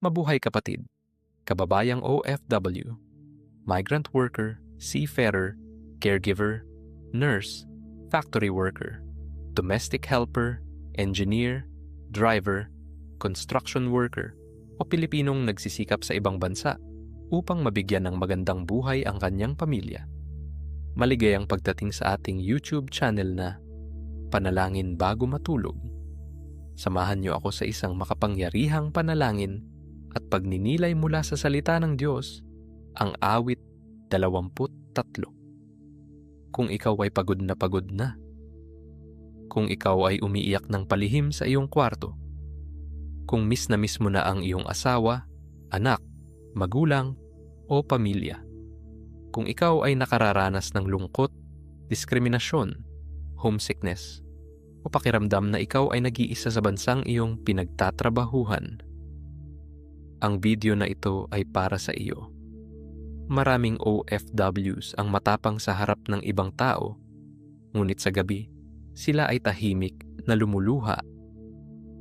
Mabuhay kapatid, kababayang OFW, migrant worker, seafarer, caregiver, nurse, factory worker, domestic helper, engineer, driver, construction worker, o Pilipinong nagsisikap sa ibang bansa upang mabigyan ng magandang buhay ang kanyang pamilya. Maligayang pagdating sa ating YouTube channel na Panalangin Bago Matulog. Samahan niyo ako sa isang makapangyarihang panalangin at pagninilay mula sa salita ng Diyos, ang awit 23. Kung ikaw ay pagod na, kung ikaw ay umiiyak ng palihim sa iyong kwarto, kung miss na miss mo na ang iyong asawa, anak, magulang, o pamilya, kung ikaw ay nakararanas ng lungkot, diskriminasyon, homesickness, o pakiramdam na ikaw ay nag-iisa sa bansang iyong pinagtatrabahuhan, ang video na ito ay para sa iyo. Maraming OFWs ang matapang sa harap ng ibang tao, ngunit sa gabi, sila ay tahimik na lumuluha.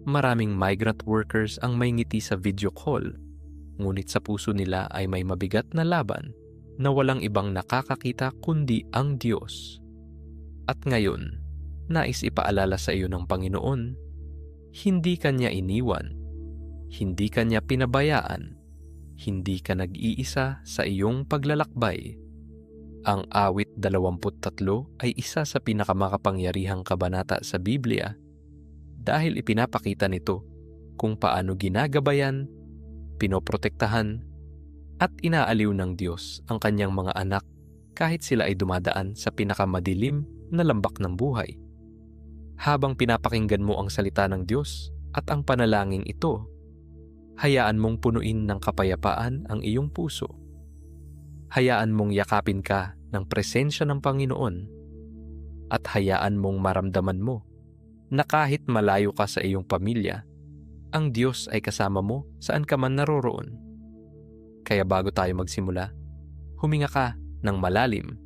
Maraming migrant workers ang may ngiti sa video call, ngunit sa puso nila ay may mabigat na laban na walang ibang nakakakita kundi ang Diyos. At ngayon, nais ipaalala sa iyo ng Panginoon, hindi Kanya iniwan, hindi ka niya pinabayaan, hindi ka nag-iisa sa iyong paglalakbay. Ang awit 23 ay isa sa pinakamakapangyarihang kabanata sa Biblia dahil ipinapakita nito kung paano ginagabayan, pinoprotektahan, at inaaliw ng Diyos ang kanyang mga anak kahit sila ay dumadaan sa pinakamadilim na lambak ng buhay. Habang pinapakinggan mo ang salita ng Diyos at ang panalangin ito, hayaan mong punuin ng kapayapaan ang iyong puso. Hayaan mong yakapin ka ng presensya ng Panginoon at hayaan mong maramdaman mo na kahit malayo ka sa iyong pamilya, ang Diyos ay kasama mo saan ka man naroroon. Kaya bago tayo magsimula, huminga ka ng malalim.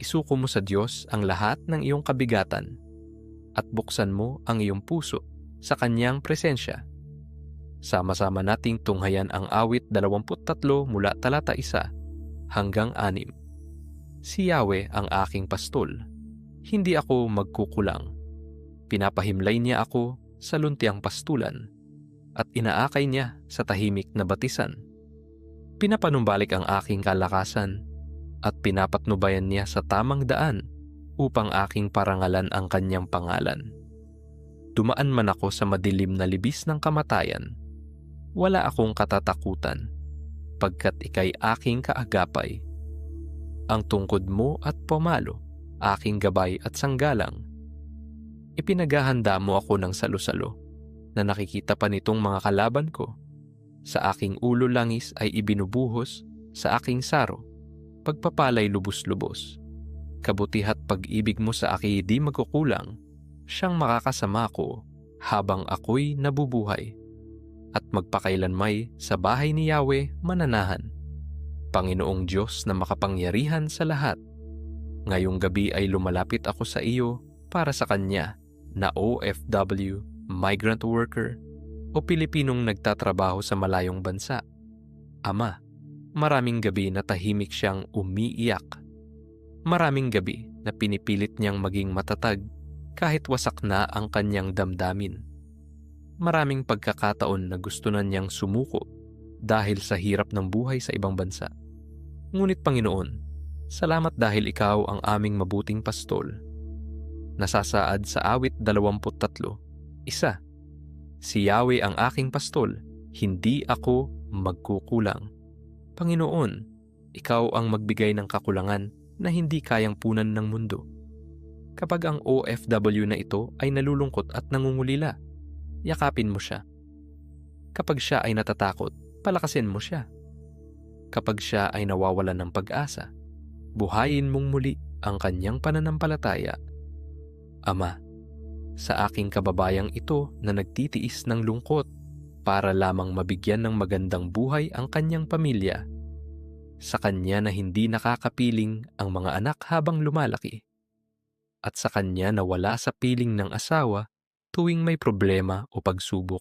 Isuko mo sa Diyos ang lahat ng iyong kabigatan at buksan mo ang iyong puso sa Kanyang presensya. Sama-sama nating tunghayan ang awit 23 mula talata 1 hanggang 6. Si Yahweh ang aking pastol, hindi ako magkukulang. Pinapahimlay niya ako sa luntiang pastulan at inaakay niya sa tahimik na batisan. Pinapanumbalik ang aking kalakasan at pinapatnubayan niya sa tamang daan upang aking parangalan ang kanyang pangalan. Dumaan man ako sa madilim na libis ng kamatayan, wala akong katatakutan, pagkat ika'y aking kaagapay. Ang tungkod mo at pamalo, aking gabay at sanggalang. Ipinaghahanda mo ako ng salo-salo, na nakikita pa nitong mga kalaban ko. Sa aking ulo langis ay ibinubuhos, sa aking saro, pagpapalay lubos-lubos. Kabutihat pag-ibig mo sa akin di magkukulang, siyang makakasama ko habang ako'y nabubuhay. At magpakailanmay sa bahay ni Yahweh mananahan. Panginoong Diyos na makapangyarihan sa lahat, ngayong gabi ay lumalapit ako sa iyo para sa Kanya na OFW, migrant worker, o Pilipinong nagtatrabaho sa malayong bansa. Ama, maraming gabi na tahimik siyang umiiyak. Maraming gabi na pinipilit niyang maging matatag kahit wasak na ang kanyang damdamin. Maraming pagkakataon na gusto na niyang sumuko dahil sa hirap ng buhay sa ibang bansa. Ngunit Panginoon, salamat dahil Ikaw ang aming mabuting pastol. Nasasaad sa awit 23, isa. Si Yahweh ang aking pastol, hindi ako magkukulang. Panginoon, Ikaw ang magbigay ng kakulangan na hindi kayang punan ng mundo. Kapag ang OFW na ito ay nalulungkot at nangungulila, yakapin mo siya. Kapag siya ay natatakot, palakasin mo siya. Kapag siya ay nawawalan ng pag-asa, buhayin mong muli ang kanyang pananampalataya. Ama, sa aking kababayang ito na nagtitiis ng lungkot para lamang mabigyan ng magandang buhay ang kanyang pamilya, sa kanya na hindi nakakapiling ang mga anak habang lumalaki, at sa kanya na wala sa piling ng asawa tuwing may problema o pagsubok.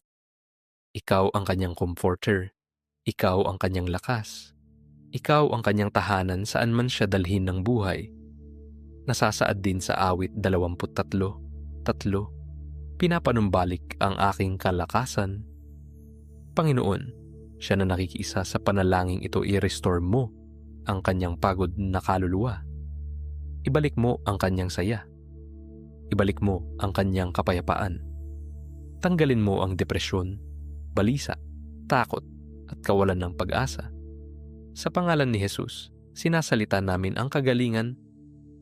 Ikaw ang kanyang comforter. Ikaw ang kanyang lakas. Ikaw ang kanyang tahanan saan man siya dalhin ng buhay. Nasasaad din sa awit 23:3, pinapanumbalik ang aking kalakasan. Panginoon, siya na nakikiisa sa panalangin ito, i-restore mo ang kanyang pagod na kaluluwa. Ibalik mo ang kanyang saya. Ibalik mo ang kanyang kapayapaan. Tanggalin mo ang depresyon, balisa, takot at kawalan ng pag-asa. Sa pangalan ni Jesus, sinasalita namin ang kagalingan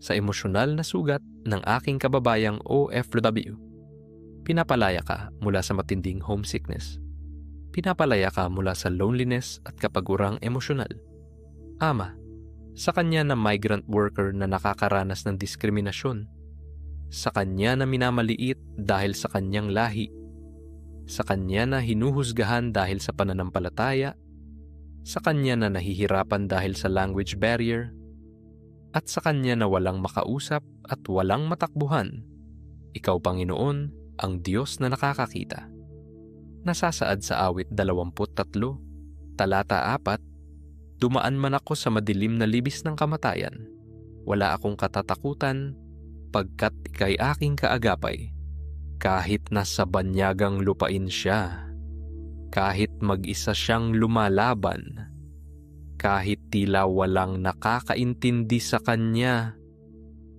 sa emosyonal na sugat ng aking kababayang OFW. Pinapalaya ka mula sa matinding homesickness. Pinapalaya ka mula sa loneliness at kapagurang emosyonal. Ama, sa kanya na migrant worker na nakakaranas ng diskriminasyon, sa kanya na minamaliit dahil sa kanyang lahi, sa kanya na hinuhusgahan dahil sa pananampalataya, sa kanya na nahihirapan dahil sa language barrier, at sa kanya na walang makausap at walang matakbuhan. Ikaw, Panginoon, ang Diyos na nakakakita. Nasasaad sa awit 23, talata 4, dumaan man ako sa madilim na libis ng kamatayan. Wala akong katatakutan, pagkat ika'y aking kaagapay. Kahit nasa banyagang lupain siya, kahit mag-isa siyang lumalaban, kahit tila walang nakakaintindi sa kanya,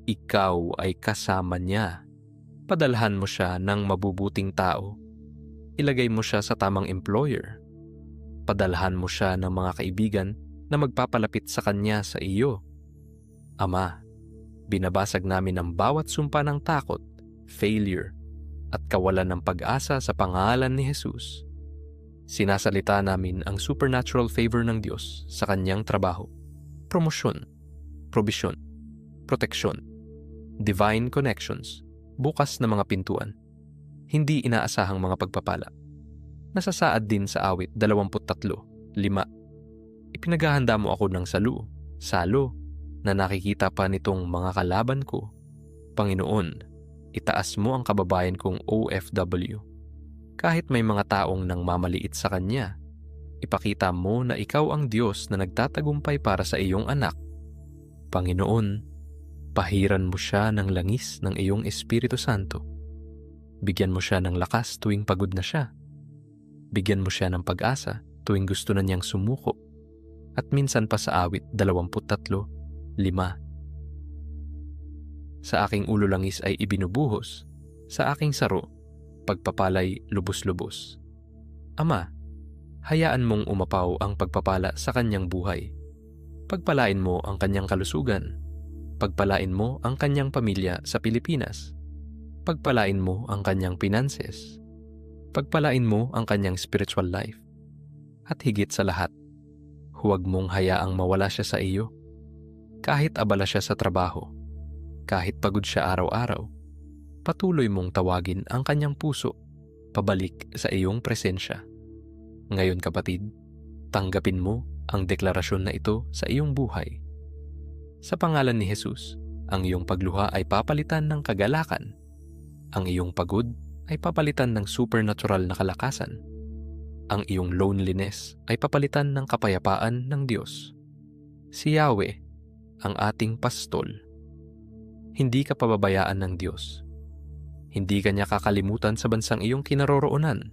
ikaw ay kasama niya. Padalhan mo siya ng mabubuting tao. Ilagay mo siya sa tamang employer. Padalhan mo siya ng mga kaibigan na magpapalapit sa kanya sa iyo. Ama, binabasag namin ang bawat sumpa ng takot, failure, at kawalan ng pag-asa sa pangalan ni Jesus. Sinasalita namin ang supernatural favor ng Diyos sa kanyang trabaho, promosyon, probisyon, proteksyon, divine connections, bukas na mga pintuan, hindi inaasahang mga pagpapala. Nasasaad din sa awit 23:5, ipinaghahanda mo ako ng salo, na nakikita pa nitong mga kalaban ko. Panginoon, itaas mo ang kababayan kong OFW. Kahit may mga taong nang mamaliit sa kanya, ipakita mo na ikaw ang Diyos na nagtatagumpay para sa iyong anak. Panginoon, pahiran mo siya ng langis ng iyong Espiritu Santo. Bigyan mo siya ng lakas tuwing pagod na siya. Bigyan mo siya ng pag-asa tuwing gusto na niyang sumuko. At minsan pa sa awit 23:5, sa aking ulo langis ay ibinubuhos, sa aking saro, pagpapalay lubos-lubos. Ama, hayaan mong umapaw ang pagpapala sa kanyang buhay. Pagpalain mo ang kanyang kalusugan. Pagpalain mo ang kanyang pamilya sa Pilipinas. Pagpalain mo ang kanyang finances. Pagpalain mo ang kanyang spiritual life. At higit sa lahat, huwag mong hayaang mawala siya sa iyo. Kahit abala siya sa trabaho, kahit pagod siya araw-araw, patuloy mong tawagin ang kanyang puso pabalik sa iyong presensya. Ngayon, kapatid, tanggapin mo ang deklarasyon na ito sa iyong buhay. Sa pangalan ni Jesus, ang iyong pagluha ay papalitan ng kagalakan. Ang iyong pagod ay papalitan ng supernatural na kalakasan. Ang iyong loneliness ay papalitan ng kapayapaan ng Diyos. Si Yahweh, ang ating pastol. Hindi ka pababayaan ng Diyos. Hindi ka niya kakalimutan sa bansang iyong kinaroroonan.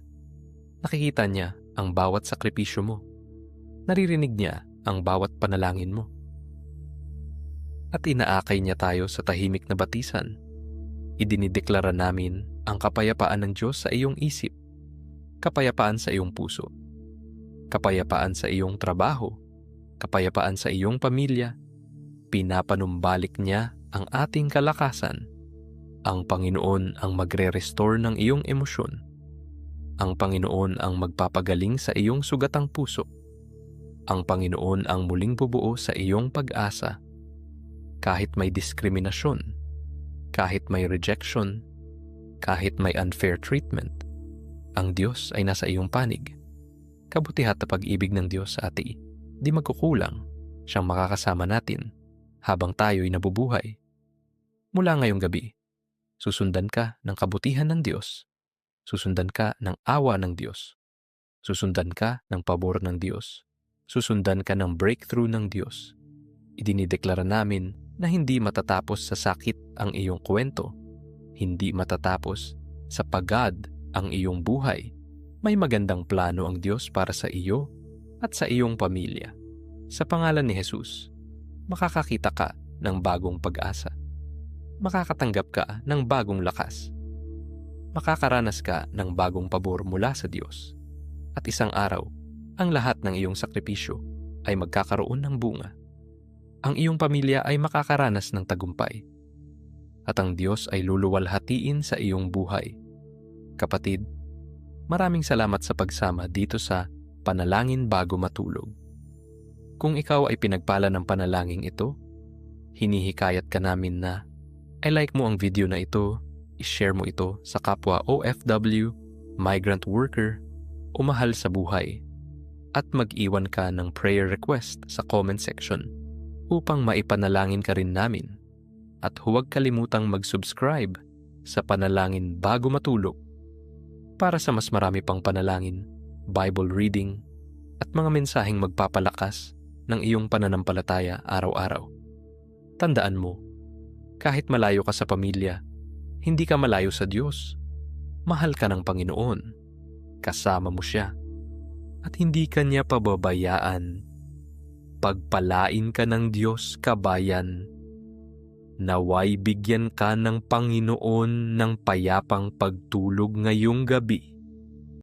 Nakikita niya ang bawat sakripisyo mo. Naririnig niya ang bawat panalangin mo. At inaakay niya tayo sa tahimik na batisan. Idinideklara namin ang kapayapaan ng Diyos sa iyong isip, kapayapaan sa iyong puso, kapayapaan sa iyong trabaho, kapayapaan sa iyong pamilya. Pinapanumbalik niya ang ating kalakasan. Ang Panginoon ang magre-restore ng iyong emosyon. Ang Panginoon ang magpapagaling sa iyong sugatang puso. Ang Panginoon ang muling bubuo sa iyong pag-asa. Kahit may diskriminasyon, kahit may rejection, kahit may unfair treatment, ang Diyos ay nasa iyong panig. Kabutihat na pag-ibig ng Diyos sa atin, di magkukulang, siyang makakasama natin habang tayo'y nabubuhay. Mula ngayong gabi, susundan ka ng kabutihan ng Diyos. Susundan ka ng awa ng Diyos. Susundan ka ng pabor ng Diyos. Susundan ka ng breakthrough ng Diyos. Idinideklara namin na hindi matatapos sa sakit ang iyong kwento. Hindi matatapos sa pagad ang iyong buhay. May magandang plano ang Diyos para sa iyo at sa iyong pamilya. Sa pangalan ni Jesus, makakakita ka ng bagong pag-asa. Makakatanggap ka ng bagong lakas. Makakaranas ka ng bagong pabor mula sa Diyos. At isang araw, ang lahat ng iyong sakripisyo ay magkakaroon ng bunga. Ang iyong pamilya ay makakaranas ng tagumpay. At ang Diyos ay luluwalhatiin sa iyong buhay. Kapatid, maraming salamat sa pagsama dito sa Panalangin Bago Matulog. Kung ikaw ay pinagpala ng panalangin ito, hinihikayat ka namin na i-like mo ang video na ito, i-share mo ito sa kapwa OFW, migrant worker, o mahal sa buhay, at mag-iwan ka ng prayer request sa comment section upang maipanalangin ka rin namin. At huwag kalimutang mag-subscribe sa Panalangin Bago Matulog para sa mas marami pang panalangin, Bible reading, at mga mensaheng magpapalakas ng iyong pananampalataya araw-araw. Tandaan mo, kahit malayo ka sa pamilya, hindi ka malayo sa Diyos. Mahal ka ng Panginoon. Kasama mo siya. At hindi ka niya pababayaan. Pagpalain ka ng Diyos, kabayan. Naway bigyan ka ng Panginoon ng payapang pagtulog ngayong gabi.